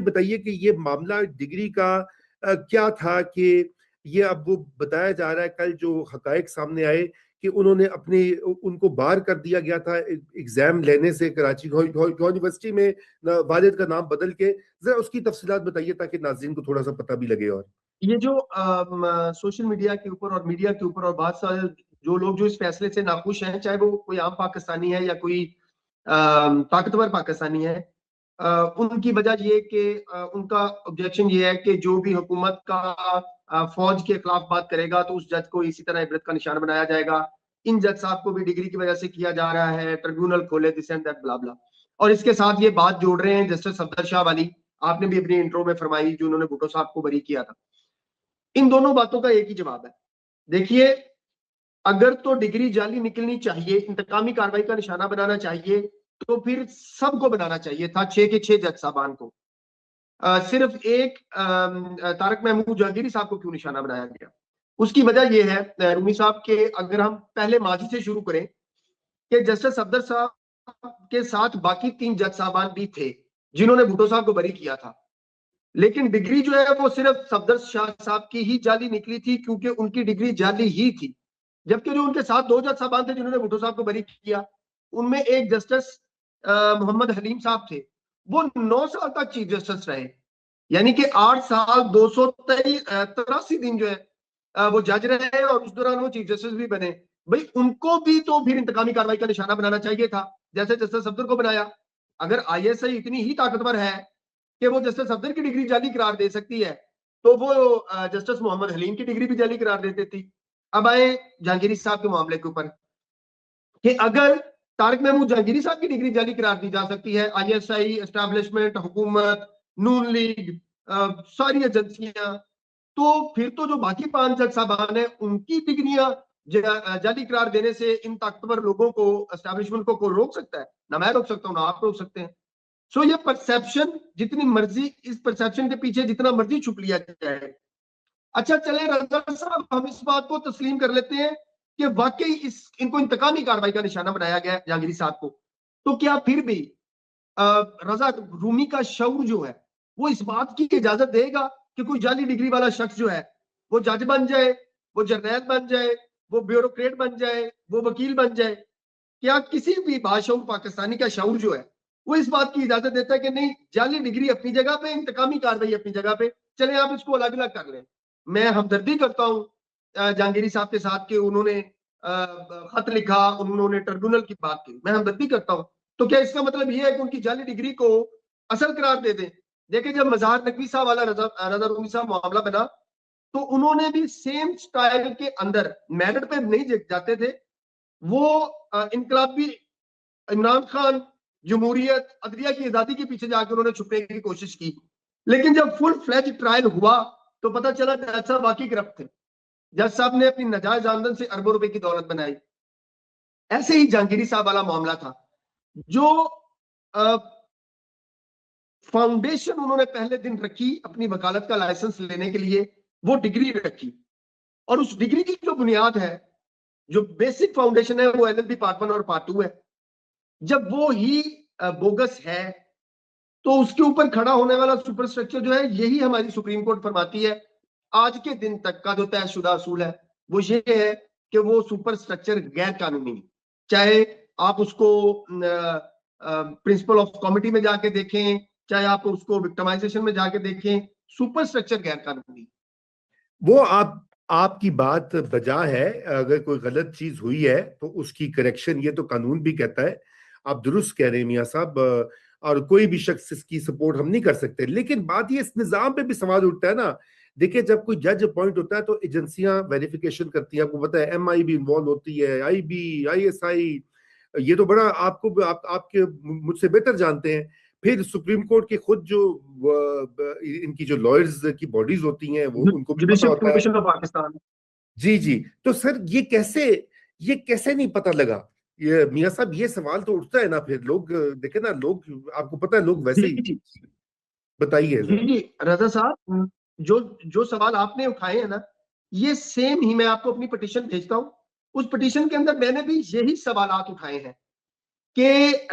बताइए कि ये मामला डिग्री का क्या था कि ये अब वो बताया जा रहा है, कल जो हकायक सामने आए कि उन्होंने उनको बाहर कर दिया गया था एग्जाम लेने से कराची यूनिवर्सिटी में वालिद का नाम बदल के। जरा उसकी तफसीलात बताइए ताकि नाज़रीन को थोड़ा सा पता भी लगे। और ये जो सोशल मीडिया के ऊपर और मीडिया के ऊपर और बहुत सारे जो लोग जो इस फैसले से नाखुश हैं, चाहे वो कोई आम पाकिस्तानी है या कोई ताकतवर पाकिस्तानी है, उनकी वजह ये कि उनका ऑब्जेक्शन ये है कि जो भी हुकूमत का फौज के खिलाफ बात करेगा तो उस जज को इसी तरह इबरत का निशान बनाया जाएगा। इन जज साहब को भी डिग्री की वजह से किया जा रहा है, ट्रिब्यूनल खोले, दिस एंड दैट ब्ला ब्ला। और इसके साथ ये बात जोड़ रहे हैं जस्टिस सफदर शाह वाली, आपने भी अपनी इंट्रो में फरमाई, जो उन्होंने भुट्टो साहब को बरी किया था। इन दोनों बातों का एक ही जवाब है। देखिए, अगर तो डिग्री जाली निकलनी चाहिए, इंतकामी कार्रवाई का निशाना बनाना चाहिए, तो फिर सबको बनाना चाहिए था, 6 के 6 जज साहबान को। सिर्फ एक तारक महमूद जहांगीरी साहब को क्यों निशाना बनाया गया? उसकी वजह यह है रूमी साहब के, अगर हम पहले माजी से शुरू करें कि जस्टिस सफदर साहब के साथ बाकी 3 जज साहबान भी थे जिन्होंने भुट्टो साहब को बरी किया था, लेकिन डिग्री जो है वो सिर्फ सफदर शाह साहब की ही जाली निकली थी, क्योंकि उनकी डिग्री जाली ही थी। जबकि जो उनके साथ 2 जज साहबान थे जिन्होंने भुट्टो साहब को बरी किया, उनमें एक जस्टिस मोहम्मद हलीम साहब थे, वो 9 साल तक चीफ जस्टिस रहे, यानी कि 8 साल 283 दिन जो है वो जज रहे, और उस दौरान वो चीफ जस्टिस भी बने। भाई उनको भी तो फिर इंतकामी कार्रवाई का निशाना बनाना चाहिए था, जैसे जस्टिस सफदर को बनाया। अगर आईएसआई इतनी ही ताकतवर है कि वो जस्टिस सफदर की डिग्री जाली करार दे सकती है, तो वो जस्टिस मोहम्मद हलीम की डिग्री भी जाली करार दे देती। अब आए जहांगीरी साहब के मामले के ऊपर कि अगर तारिक महमूद जहांगीरी साहब की डिग्री जाली करार दी जा सकती है, आईएसआई, एस्टैब्लिशमेंट, हुकूमत, नून लीग, सारी एजेंसियां, तो फिर तो जो बाकी 5 जज साहबान है उनकी डिग्रियां जाली करार देने से इन ताकतवर लोगों को, एस्टैब्लिशमेंट को रोक सकता है? ना मैं रोक सकता हूं, ना आप रोक सकते हैं। सो ये परसेप्शन, जितनी मर्जी इस परसेप्शन के पीछे जितना मर्जी छुप लिया जाए। अच्छा चले रजा साहब, हम इस बात को तस्लीम कर लेते हैं कि वाकई इनको इंतकामी कार्रवाई का निशाना बनाया गया जहांगीरी साहब को, तो क्या फिर भी रजा रूमी का शऊर जो है वो इस बात की इजाजत देगा कि कोई जाली डिग्री वाला शख्स जो है वो जज बन जाए, वो जर्नैल बन जाए, वो ब्यूरोक्रेट बन जाए, वो वकील बन जाए? क्या किसी भी बाशऊर पाकिस्तानी का शऊर जो है वो इस बात की इजाजत देता है कि नहीं, जाली डिग्री अपनी जगह पे, इंतकामी कार्रवाई अपनी जगह पे, चले आप इसको अलग अलग कर लें? मैं हमदर्दी करता हूं जहांगीरी साहब के साथ कि उन्होंने खत लिखा, उन्होंने ट्रिब्यूनल की बात की, मैं हमदर्दी करता हूं। तो क्या इसका मतलब यह है कि उनकी जाली डिग्री को असल करार दे दें? देखिए, जब मज़ार नकवी साहब वाला रजा रूमी साहब मामला बना, तो उन्होंने भी सेम स्टाइल के अंदर मेरिट पे नहीं जाते थे, वो इनकलाबी इमरान खान, जमहूरियत, अदलिया की आजादी के पीछे जाकर उन्होंने छुपने की कोशिश की। लेकिन जब फुल फ्लैज ट्रायल हुआ तो पता चला जज साहब बाकी करप्ट थे, जज साहब ने अपनी नाजायज आमदन से अरबों रुपए की दौलत बनाई। ऐसे ही जहांगीरी साहब वाला मामला था, जो फाउंडेशन उन्होंने पहले दिन रखी अपनी वकालत का लाइसेंस लेने के लिए, वो डिग्री रखी, और उस डिग्री की जो बुनियाद है, जो बेसिक फाउंडेशन है, वो एलएलबी पार्ट 1 और पार्ट 2 है। जब वो ही बोगस है, तो उसके ऊपर खड़ा होने वाला सुपरस्ट्रक्चर जो है, यही हमारी सुप्रीम कोर्ट फरमाती है आज के दिन तक का जो तयशुदा असूल है वो ये है कि वो सुपरस्ट्रक्चर गैर कानूनी, चाहे आप उसको प्रिंसिपल ऑफ कॉमिटी में जाके देखें, चाहे आप उसको विक्टिमाइजेशन में जाके देखें, सुपरस्ट्रक्चर गैर कानूनी। वो आपकी बात बजा है, अगर कोई गलत चीज हुई है तो उसकी करेक्शन, ये तो कानून भी कहता है, आप दुरुस्त कह रहे हैं मियां साहब, और कोई भी शख्स इसकी सपोर्ट हम नहीं कर सकते। लेकिन बात ये, इस निजाम पे भी सवाल उठता है ना। देखिए, जब कोई जज अपॉइंट होता है तो एजेंसियां वेरिफिकेशन करती हैं, आपको पता है एमआई भी इन्वॉल्व होती है, आईबी, आईएसआई, ये तो बड़ा आपको आपके मुझसे बेहतर जानते हैं। फिर सुप्रीम कोर्ट के खुद जो इनकी जो लॉयर्स की बॉडीज होती हैं वो उनको भी पता जुडिशियल होता है। Commission of Pakistan. जी जी। तो सर ये कैसे नहीं पता लगा? ये मियां साहब, ये सवाल तो उठता है ना, फिर लोग देखे ना, लोग आपको पता है लोग वैसे जी ही। जी बताइए जी जरा। जी रजा साहब, जो जो सवाल आपने उठाए हैं ना, ये सेम ही मैं आपको अपनी पिटीशन भेजता हूं। उस पिटीशन के अंदर मैंने भी यही सवालात उठाए हैं कि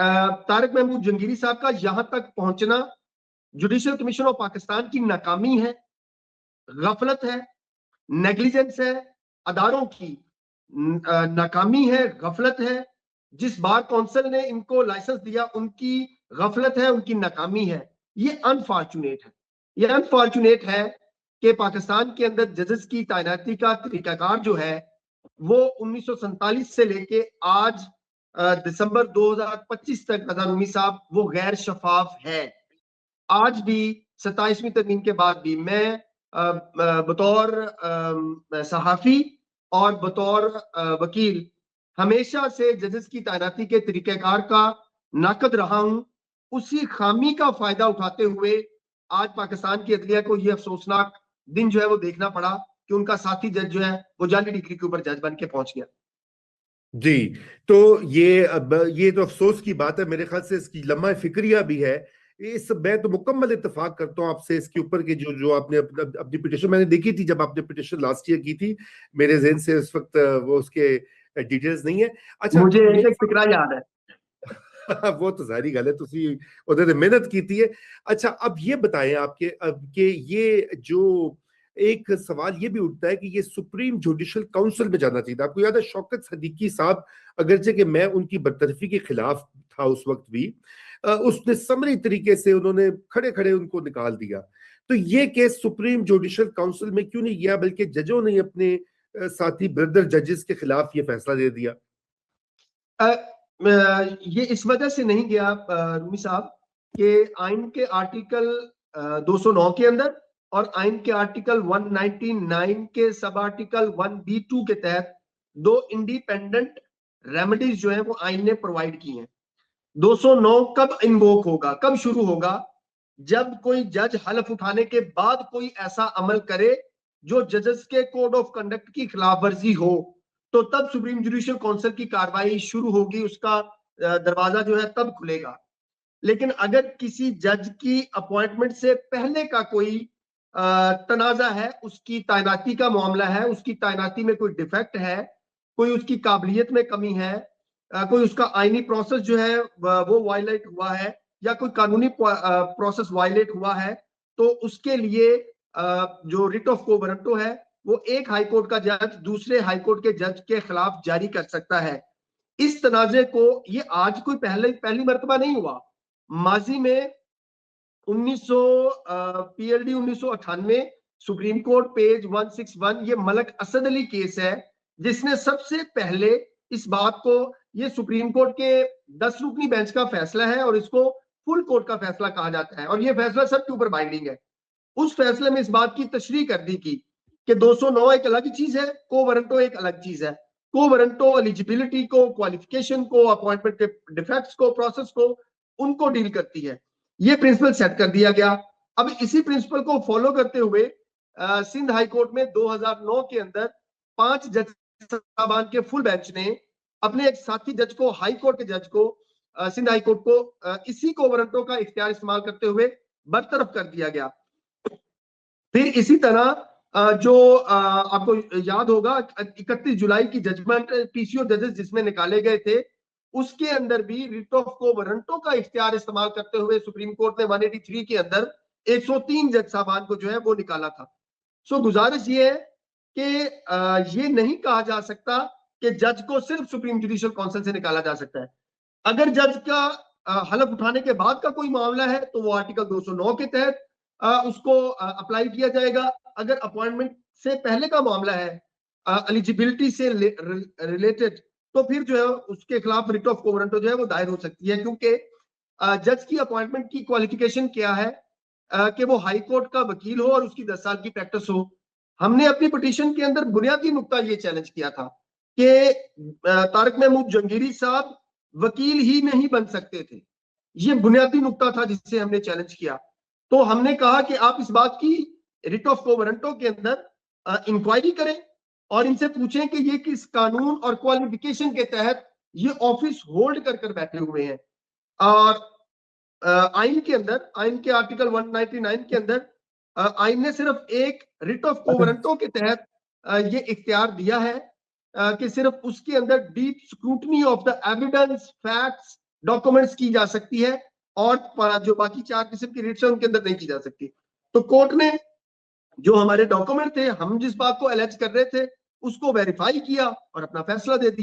तारिक महमूद जहांगीरी साहब का यहां तक पहुंचना जुडिशियल कमीशन ऑफ पाकिस्तान की नाकामी है, गफलत है, नेग्लिजेंस है, अदारों की नाकामी है, गफलत है। जिस बार काउंसिल ने इनको लाइसेंस दिया उनकी गफलत है, उनकी नाकामी है। ये अनफॉर्चुनेट है, ये अनफॉर्चुनेट है कि पाकिस्तान के अंदर जजेस की तैनाती का तरीकाकार जो है वो 1947 से लेके आज दिसंबर 2025 तक अजहर उमरी साहब वो गैर शफाफ है। आज भी 27वीं तरमीम के बाद भी मैं बतौर सहाफी और बतौर वकील हमेशा से जजेस की तैनाती के तरीकेकार का नाकद रहा हूं। उसी खामी का फायदा उठाते हुए आज पाकिस्तान की अदलिया को यह अफसोसनाक दिन जो है वो देखना पड़ा कि उनका साथी जज जो है वो जाली डिग्री के ऊपर जज बन के पहुंच गया। जी, तो ये तो अफसोस की बात है। मेरे ख्याल से इसकी लम्हा फिक्रिया भी है। इस मैं तो मुकम्मल इत्तेफाक करता हूँ आपसे इसके ऊपर कि जो आपने अपनी पिटिशन मैंने देखी थी, जब आपने पिटिशन लास्ट ईयर की थी, मेरे जहन से इस वक्त वो उसके डिटेल्स नहीं है। अच्छा, मुझे अब एक फिक्रा याद है। वो तो सारी गल है, तुसी उन्होंने मेहनत की थी है। अच्छा, अब ये बताएं आपके अब के ये जो एक सवाल ये भी उठता है कि ये सुप्रीम जुडिशल काउंसिल में जाना चाहिए था। आपको याद है शौकत सदीकी साहब, अगरचे कि मैं उनकी बरतरफी के खिलाफ था उस वक्त भी, उसने समरी तरीके से उन्होंने खड़े खड़े उनको निकाल दिया। तो ये केस सुप्रीम जुडिशल काउंसिल में क्यों नहीं गया, बल्कि जजों ने अपने साथी ब्रदर जजेस के खिलाफ ये फैसला दे दिया? ये इस वजह से नहीं गया रूमी साहब कि आइन के आर्टिकल 209 के अंदर और आइन के आर्टिकल 199 के सब आर्टिकल 1B2 के तहत दो इंडिपेंडेंट रेमेडीज जो है वो आइन ने प्रोवाइड की हैं। 209 कब इन्वोक होगा, कब शुरू होगा? जब कोई जज हलफ उठाने के बाद कोई ऐसा अमल करे जो जजेस के कोड ऑफ कंडक्ट की खिलाफ वर्जी हो, तो तब सुप्रीम जुडिशियल काउंसिल की कार्रवाई शुरू होगी, उसका दरवाजा जो है तब खुलेगा। लेकिन अगर किसी जज की अपॉइंटमेंट से पहले का कोई तनाजा है, उसकी तैनाती का मामला है, उसकी तैनाती में कोई डिफेक्ट है, कोई उसकी काबिलियत में कमी है, कोई उसका आईनी प्रोसेस जो है वो वायलेट हुआ है या कोई कानूनी प्रोसेस वायलेट हुआ है, तो उसके लिए जो रिट ऑफ को वारंटो है वो एक हाईकोर्ट का जज दूसरे हाईकोर्ट के जज के खिलाफ जारी कर सकता है। इस तनाजे को ये आज कोई पहली मर्तबा नहीं हुआ। माजी में 1900 पीएलडी 1998 सुप्रीम कोर्ट पेज 161, ये मलक असद अली केस है जिसने सबसे पहले इस बात को, ये सुप्रीम कोर्ट के 10 रुकनी बेंच का फैसला है और इसको फुल कोर्ट का फैसला कहा जाता है और ये फैसला सबके ऊपर बाइंडिंग है। उस फैसले में इस बात की तशरीह कर दी कि 209 एक अलग चीज है, को वारंटो एक अलग चीज है। को वारंटो एलिजिबिलिटी को, क्वालिफिकेशन को, अपॉइंटमेंट के डिफेक्ट्स को, प्रोसेस को, उनको डील करती है। ये प्रिंसिपल सेट कर दिया गया। अब इसी प्रिंसिपल को फॉलो करते हुए सिंध हाई कोर्ट में 2009 के अंदर 5 जज साहबान के फुल बेंच ने अपने एक साथी जज को, हाई कोर्ट के जज को, सिंध हाई कोर्ट को इसी को वारंटो का इख्तियार इस्तेमाल करते हुए बरतरफ कर दिया गया। फिर इसी तरह जो आपको याद होगा 31 जुलाई की जजमेंट पीसीओ जजेस जिसमें निकाले गए थे, उसके अंदर भी रिट ऑफ को वारंटो का इख्तियार इस्तेमाल करते हुए सुप्रीम कोर्ट ने 183 के अंदर 103 जज साहबान को जो है वो निकाला था। सो गुजारिश ये है कि ये नहीं कहा जा सकता कि जज को सिर्फ सुप्रीम जुडिशियल काउंसिल से निकाला जा सकता है। अगर जज का हलफ उठाने के बाद का कोई मामला है तो वो आर्टिकल 209 के तहत उसको अप्लाई किया जाएगा। अगर अपॉइंटमेंट से पहले का मामला है, एलिजिबिलिटी से रिलेटेड, तो फिर जो है उसके खिलाफ रिट ऑफ को वारंटो जो है वो दायर हो सकती है, क्योंकि जज की अपॉइंटमेंट की क्वालिफिकेशन क्या है कि वो हाई कोर्ट का वकील हो और उसकी 10 साल की प्रैक्टिस हो। हमने अपनी पिटीशन के अंदर बुनियादी नुकता ये चैलेंज किया था कि तारिक महमूद जंगीरी साहब वकील ही नहीं बन सकते थे। ये बुनियादी नुकता था जिसे हमने चैलेंज किया। तो हमने कहा कि आप इस बात की रिट ऑफ को वारंटो के अंदर इंक्वायरी करें और इनसे पूछें कि ये किस कानून और क्वालिफिकेशन के तहत ये ऑफिस होल्ड कर कर बैठे हुए हैं। और आइन के अंदर, आइन के आर्टिकल 199 के अंदर आइन ने सिर्फ एक रिट ऑफ को वारंटो के तहत ये इख्तियार दिया है कि सिर्फ उसके अंदर deep scrutiny of the evidence, facts, documents की जा सकती है। और जो बाकी 4 किस्म की रिट्स है उनके अंदर नहीं की जा सकती। तो कोर्ट ने जो हमारे डॉक्यूमेंट थे, हम जिस बात को एलेज कर रहे थे, उसको वेरीफाई किया और अपना फैसला दे दिया।